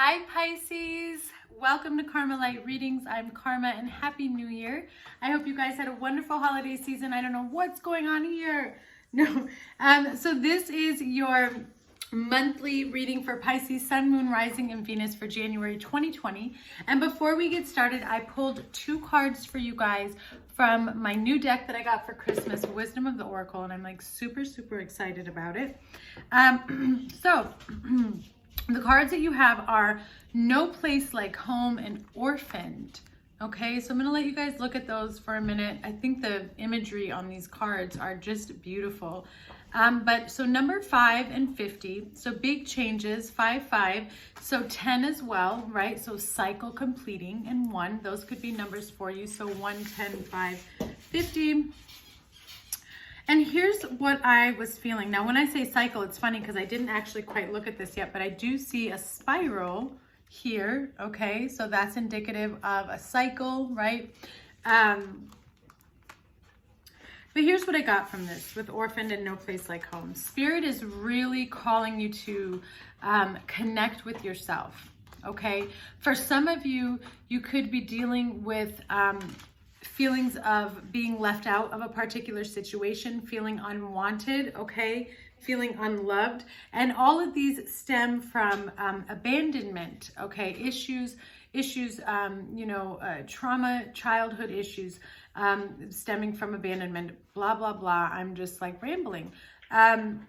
Hi Pisces, welcome to Karma Light Readings. I'm Karma and Happy New Year. I hope you guys had a wonderful holiday season. I don't know what's going on here. No, so this is your monthly reading for Pisces, Sun, Moon, Rising, and Venus for January 2020. And before we get started, I pulled two cards for you guys from my new deck that I got for Christmas, Wisdom of the Oracle, and I'm like super excited about it. The cards that you have are No Place Like Home and Orphaned. Okay, so I'm gonna let you guys look at those for a minute. I think the imagery on these cards are just beautiful. So number 5 and 50, so big changes, 5. So 10 as well, right? So cycle completing, and 1, those could be numbers for you. So 1, 10, 5, 50. And here's what I was feeling. Now, when I say cycle, it's funny because I didn't actually quite look at this yet, but I do see a spiral here, okay? So that's indicative of a cycle, right? But here's what I got from this with Orphaned and No Place Like Home. Spirit is really calling you to connect with yourself, okay? For some of you, you could be dealing with feelings of being left out of a particular situation, feeling unwanted, okay, feeling unloved, and all of these stem from abandonment, okay, issues, trauma, childhood issues stemming from abandonment, blah, blah, blah. I'm just like rambling. I'm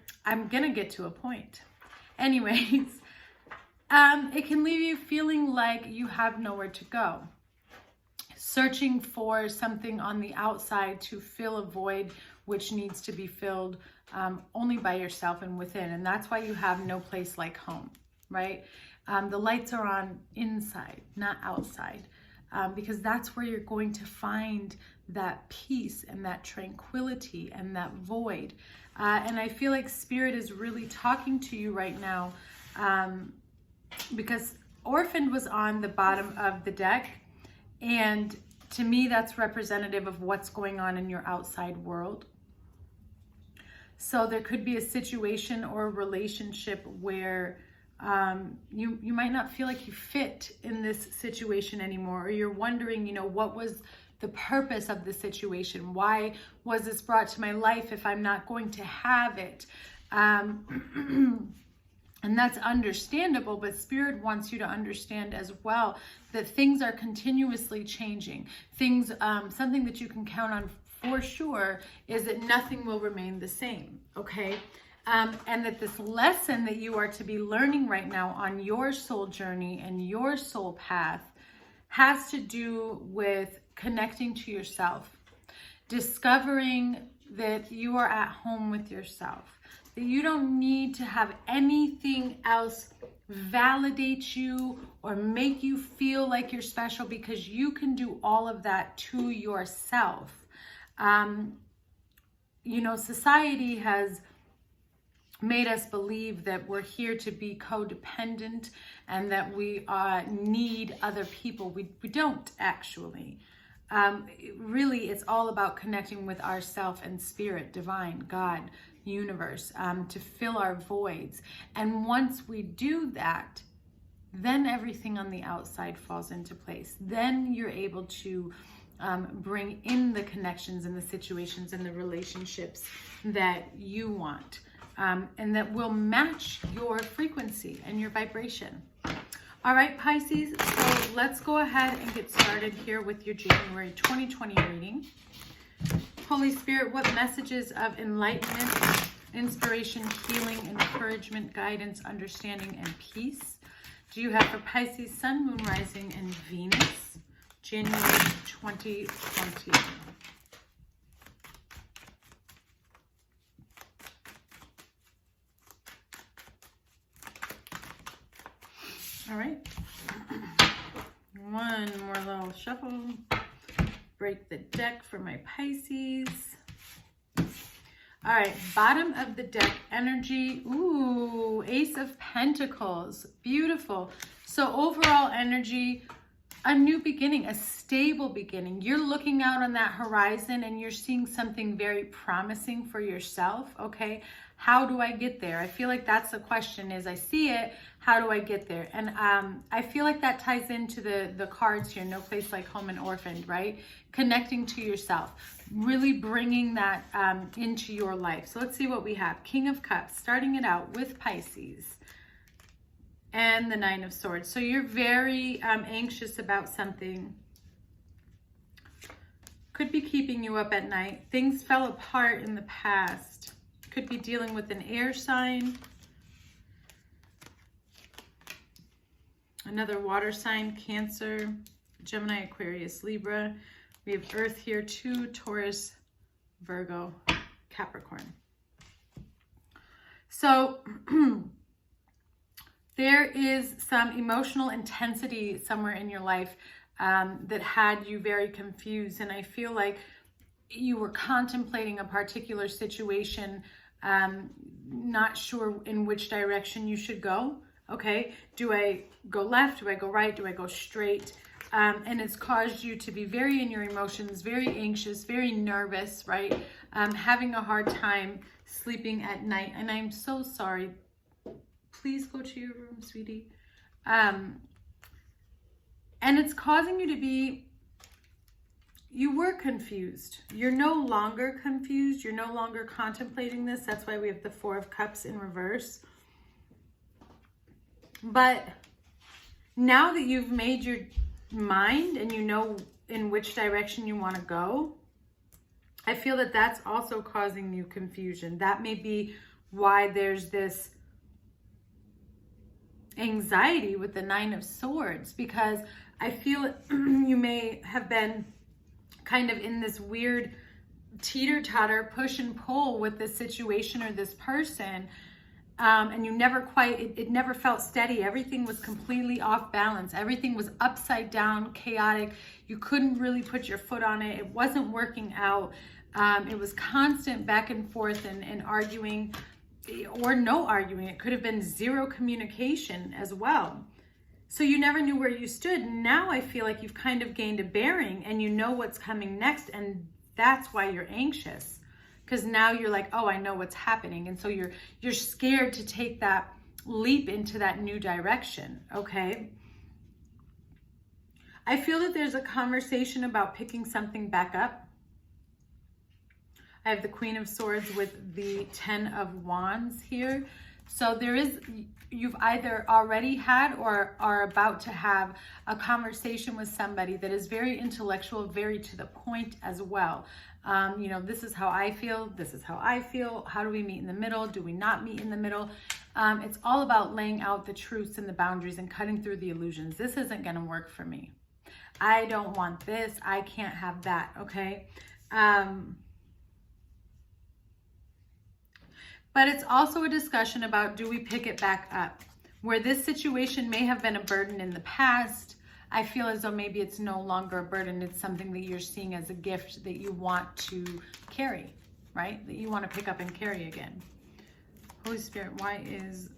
gonna get to a point. Anyways, it can leave you feeling like you have nowhere to go, searching for something on the outside to fill a void which needs to be filled only by yourself and within. And that's why you have no place like home, right? The lights are on inside, not outside, because that's where you're going to find that peace and that tranquility and that void. And I feel like Spirit is really talking to you right now because Orphaned was on the bottom of the deck. And to me, that's representative of what's going on in your outside world. So there could be a situation or a relationship where you might not feel like you fit in this situation anymore, or you're wondering, what was the purpose of the situation? Why was this brought to my life if I'm not going to have it? And that's understandable, but Spirit wants you to understand as well that things are continuously changing. Things, something that you can count on for sure is that nothing will remain the same, okay? And that this lesson that you are to be learning right now on your soul journey and your soul path has to do with connecting to yourself, discovering that you are at home with yourself, that you don't need to have anything else validate you or make you feel like you're special, because you can do all of that to yourself. Society has made us believe that we're here to be codependent and that we need other people. We don't actually. Really, it's all about connecting with ourself and Spirit, divine, God, universe, to fill our voids. And once we do that, then everything on the outside falls into place. Then you're able to bring in the connections and the situations and the relationships that you want, and that will match your frequency and your vibration. All right, Pisces, so let's go ahead and get started here with your January 2020 reading. Holy Spirit, what messages of enlightenment, inspiration, healing, encouragement, guidance, understanding, and peace do you have for Pisces, Sun, Moon, Rising, and Venus, January 2020? All right. One more little shuffle. Break the deck for my Pisces. All right, bottom of the deck energy. Ooh, Ace of Pentacles. Beautiful. So overall energy, a new beginning, a stable beginning. You're looking out on that horizon and you're seeing something very promising for yourself, okay? How do I get there? I feel like that's the question is, I see it, how do I get there? And I feel like that ties into the cards here, no place like home and orphaned, right? Connecting to yourself, really bringing that into your life. So let's see what we have. King of Cups, starting it out with Pisces. And the Nine of Swords. So you're very anxious about something. Could be keeping you up at night. Things fell apart in the past. Could be dealing with an air sign. Another water sign, Cancer, Gemini, Aquarius, Libra. We have Earth here too, Taurus, Virgo, Capricorn. So there is some emotional intensity somewhere in your life that had you very confused. And I feel like you were contemplating a particular situation, not sure in which direction you should go. Okay, do I go left? Do I go right? Do I go straight? And it's caused you to be very in your emotions, very anxious, very nervous, right? Having a hard time sleeping at night. And I'm so sorry. Please go to your room, sweetie. And it's causing you to be, you were confused. You're no longer confused. You're no longer contemplating this. That's why we have the Four of Cups in reverse. But now that you've made your mind and you know in which direction you want to go, I feel that that's also causing you confusion. That may be why there's this anxiety with the Nine of Swords, because I feel you may have been kind of in this weird teeter-totter push and pull with this situation or this person, and you never quite, it never felt steady. Everything was completely off balance. Everything was upside down, chaotic. You couldn't really put your foot on it. It wasn't working out. It was constant back and forth and arguing, or no arguing. It could have been zero communication as well. So you never knew where you stood. Now I feel like you've kind of gained a bearing and you know what's coming next, and that's why you're anxious. Because now you're like, oh, I know what's happening. And so you're scared to take that leap into that new direction, okay? I feel that there's a conversation about picking something back up. I have the Queen of Swords with the Ten of Wands here. So there is, you've either already had or are about to have a conversation with somebody that is very intellectual, very to the point as well. You know, this is how I feel. This is how I feel. How do we meet in the middle? Do we not meet in the middle? It's all about laying out the truths and the boundaries and cutting through the illusions. This isn't going to work for me. I don't want this. I can't have that. Okay. But it's also a discussion about, do we pick it back up? Where this situation may have been a burden in the past, I feel as though maybe it's no longer a burden. It's something that you're seeing as a gift that you want to carry, right? That you want to pick up and carry again. Holy Spirit, why is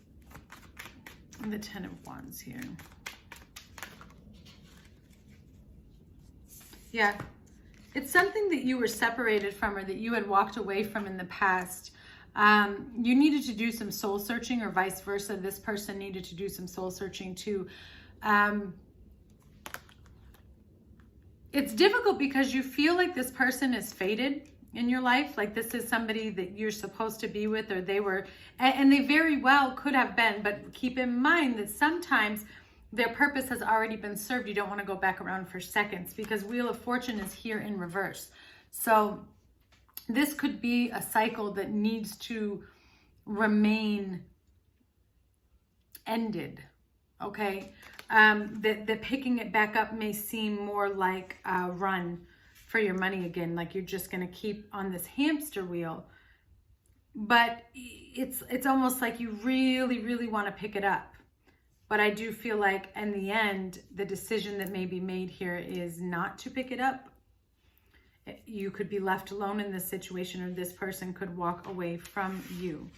the Ten of Wands here? Yeah, it's something that you were separated from or that you had walked away from in the past. You needed to do some soul searching, or vice versa. This person needed to do some soul searching too. It's difficult because you feel like this person is fated in your life. Like this is somebody that you're supposed to be with, or they were, and they very well could have been, but keep in mind that sometimes their purpose has already been served. You don't want to go back around for seconds, because Wheel of Fortune is here in reverse. So this could be a cycle that needs to remain ended, okay? That picking it back up may seem more like a run for your money again, like you're just going to keep on this hamster wheel. But it's almost like you really, really want to pick it up. But I do feel like in the end, the decision that may be made here is not to pick it up. You could be left alone in this situation, or this person could walk away from you.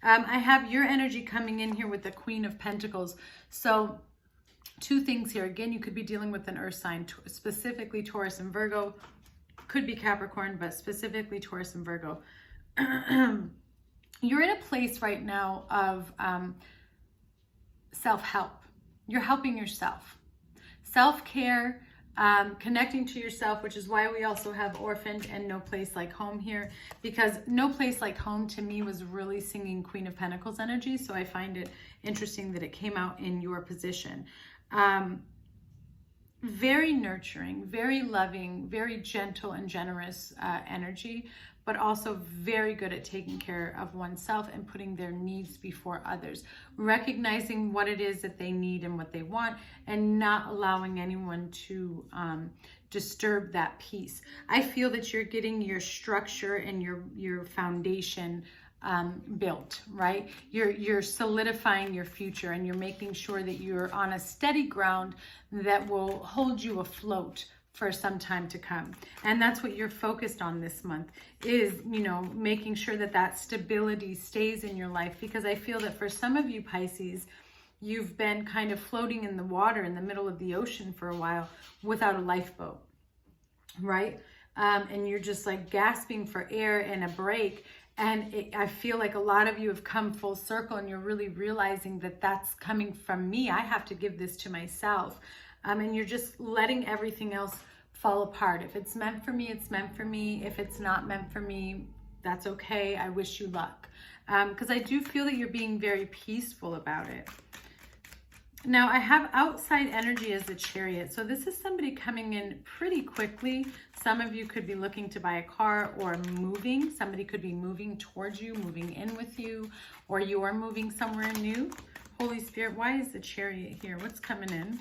I have your energy coming in here with the Queen of Pentacles. So two things here. Again, you could be dealing with an earth sign, specifically Taurus and Virgo. Could be Capricorn, but specifically Taurus and Virgo. you're in a place right now of self-help. You're helping yourself. Self-care, connecting to yourself, which is why we also have orphaned and no place like home here, because no place like home to me was really singing Queen of Pentacles energy. So I find it interesting that it came out in your position. Very nurturing, very loving, very gentle and generous energy, but also very good at taking care of oneself and putting their needs before others, recognizing what it is that they need and what they want, and not allowing anyone to disturb that peace. I feel that you're getting your structure and your foundation built, right? You're solidifying your future, and you're making sure that you're on a steady ground that will hold you afloat for some time to come. And that's what you're focused on this month, is, you know, making sure that that stability stays in your life. Because I feel that for some of you Pisces, you've been kind of floating in the water in the middle of the ocean for a while without a lifeboat, right? And you're just like gasping for air and a break. And I feel like a lot of you have come full circle, and you're really realizing that that's coming from me. I have to give this to myself. And you're just letting everything else fall apart. If it's meant for me, it's meant for me. If it's not meant for me, that's okay. I wish you luck. Because I do feel that you're being very peaceful about it. Now, I have outside energy as the Chariot. So this is somebody coming in pretty quickly. Some of you could be looking to buy a car or moving. Somebody could be moving towards you, moving in with you, or you are moving somewhere new. Holy Spirit, why is the Chariot here? What's coming in?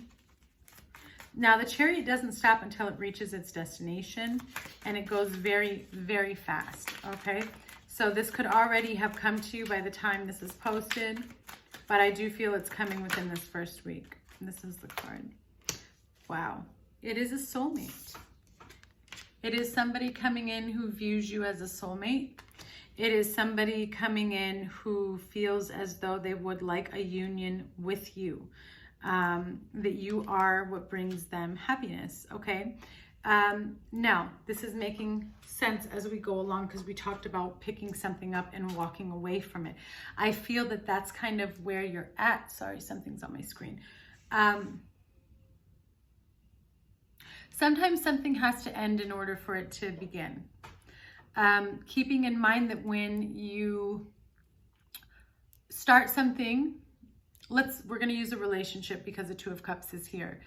Now, the Chariot doesn't stop until it reaches its destination, and it goes very, very fast, okay? So this could already have come to you by the time this is posted, but I do feel it's coming within this first week. This is the card. Wow. It is a soulmate. It is somebody coming in who views you as a soulmate. It is somebody coming in who feels as though they would like a union with you. That you are what brings them happiness, okay? Now, this is making sense as we go along, because we talked about picking something up and walking away from it. I feel that that's kind of where you're at. Sorry, something's on my screen. Sometimes something has to end in order for it to begin. Keeping in mind that when you start something, we're going to use a relationship because the Two of Cups is here.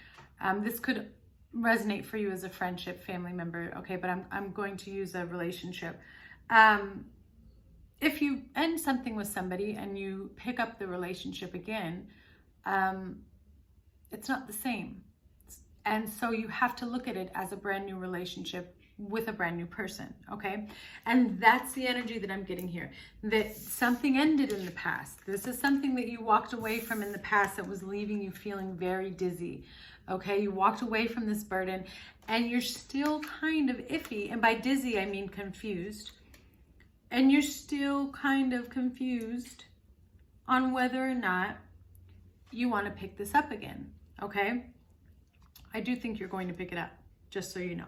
This could resonate for you as a friendship, family member, okay, but I'm going to use a relationship. If you end something with somebody and you pick up the relationship again, it's not the same. And so you have to look at it as a brand new relationship with a brand new person, okay? And that's the energy that I'm getting here, that something ended in the past. This is something that you walked away from in the past that was leaving you feeling very dizzy, okay? You walked away from this burden and you're still kind of iffy. And by dizzy, I mean confused. And you're still kind of confused on whether or not you want to pick this up again, okay? I do think you're going to pick it up, just so you know.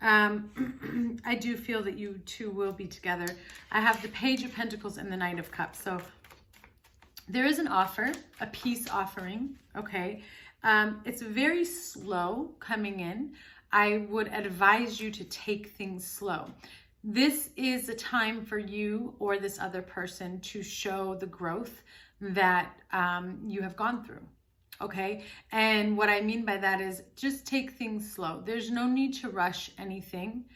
I do feel that you two will be together. I have the Page of Pentacles and the Knight of Cups. So there is an offer, a peace offering, okay? It's very slow coming in. I would advise you to take things slow. This is a time for you or this other person to show the growth that you have gone through. Okay, and what I mean by that is just take things slow. There's no need to rush anything,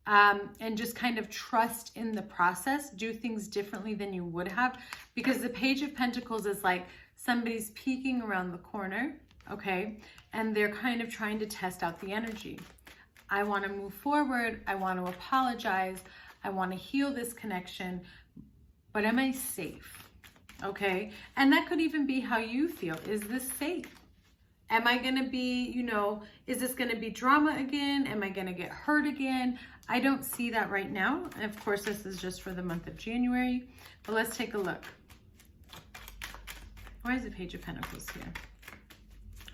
and just kind of trust in the process. Do things differently than you would have, because the Page of Pentacles is like somebody's peeking around the corner, okay, and they're kind of trying to test out the energy. I want to move forward. I want to apologize. I want to heal this connection, but am I safe? Okay, and that could even be how you feel. Is this safe? Am I going to be, you know, is this going to be drama again? Am I going to get hurt again? I don't see that right now. And of course, this is just for the month of January, but let's take a look. Why is the Page of Pentacles here?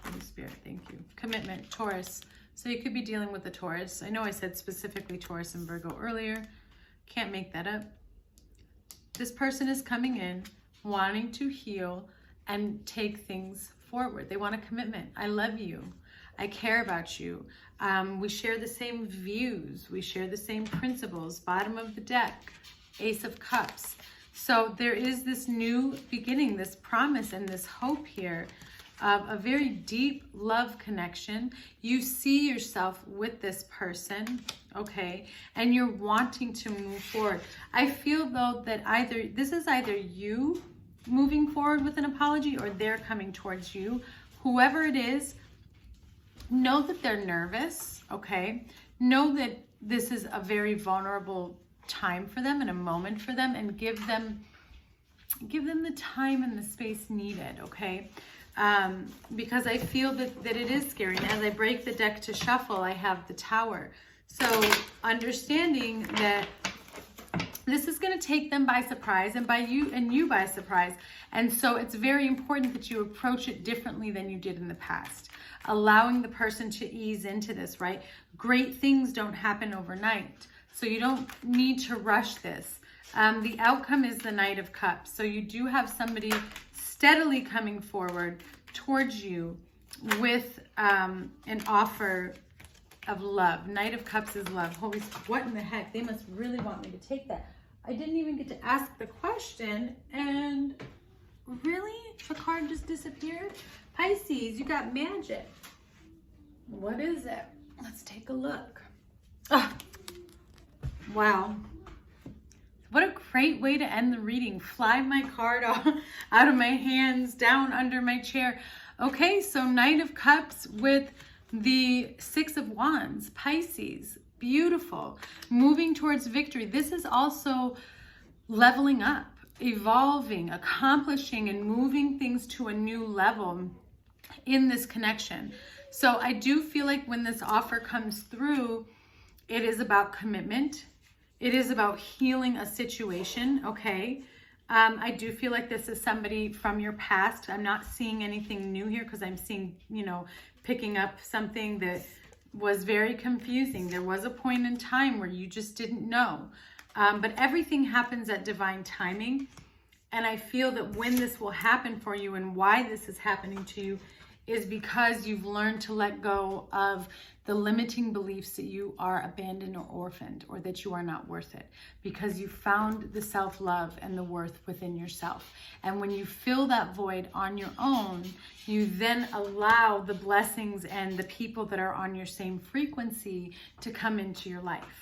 Holy Spirit, thank you. Commitment, Taurus. So you could be dealing with the Taurus. I know I said specifically Taurus and Virgo earlier. Can't make that up. This person is coming in, wanting to heal and take things forward. They want a commitment. I love you. I care about you. We share the same views. We share the same principles. Bottom of the deck, Ace of Cups. So there is this new beginning, this promise and this hope here of a very deep love connection. You see yourself with this person, okay? And you're wanting to move forward. I feel though that this is either you moving forward with an apology or they're coming towards you. Whoever it is, know that they're nervous, okay? Know that this is a very vulnerable time for them and a moment for them, and give them the time and the space needed, okay? Because I feel that it is scary. And as I break the deck to shuffle, I have the Tower. So understanding that this is going to take them by surprise, and you by surprise. And so it's very important that you approach it differently than you did in the past. Allowing the person to ease into this, right? Great things don't happen overnight. So you don't need to rush this. The outcome is the Knight of Cups. So you do have somebody steadily coming forward towards you with an offer of love. Knight of Cups is love. Holy, what in the heck? They must really want me to take that. I didn't even get to ask the question, and really? The card just disappeared? Pisces, you got magic. What is it? Let's take a look. Oh, wow. What a great way to end the reading. Fly my card out of my hands, down under my chair. Okay, so Knight of Cups with the Six of Wands. Pisces, beautiful. Moving towards victory. This is also leveling up, evolving, accomplishing, and moving things to a new level in this connection. So I do feel like when this offer comes through, it is about commitment. It is about healing a situation, okay? I do feel like this is somebody from your past. I'm not seeing anything new here because I'm seeing, picking up something that was very confusing. There was a point in time where you just didn't know. But everything happens at divine timing. And I feel that when this will happen for you and why this is happening to you is because you've learned to let go of the limiting beliefs that you are abandoned or orphaned, or that you are not worth it, because you found the self-love and the worth within yourself. And when you fill that void on your own, you then allow the blessings and the people that are on your same frequency to come into your life.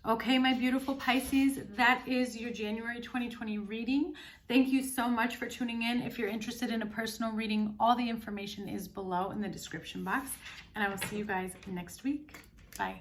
Okay, my beautiful Pisces, that is your January 2020 reading. Thank you so much for tuning in. If you're interested in a personal reading, all the information is below in the description box. And I will see you guys next week. Bye.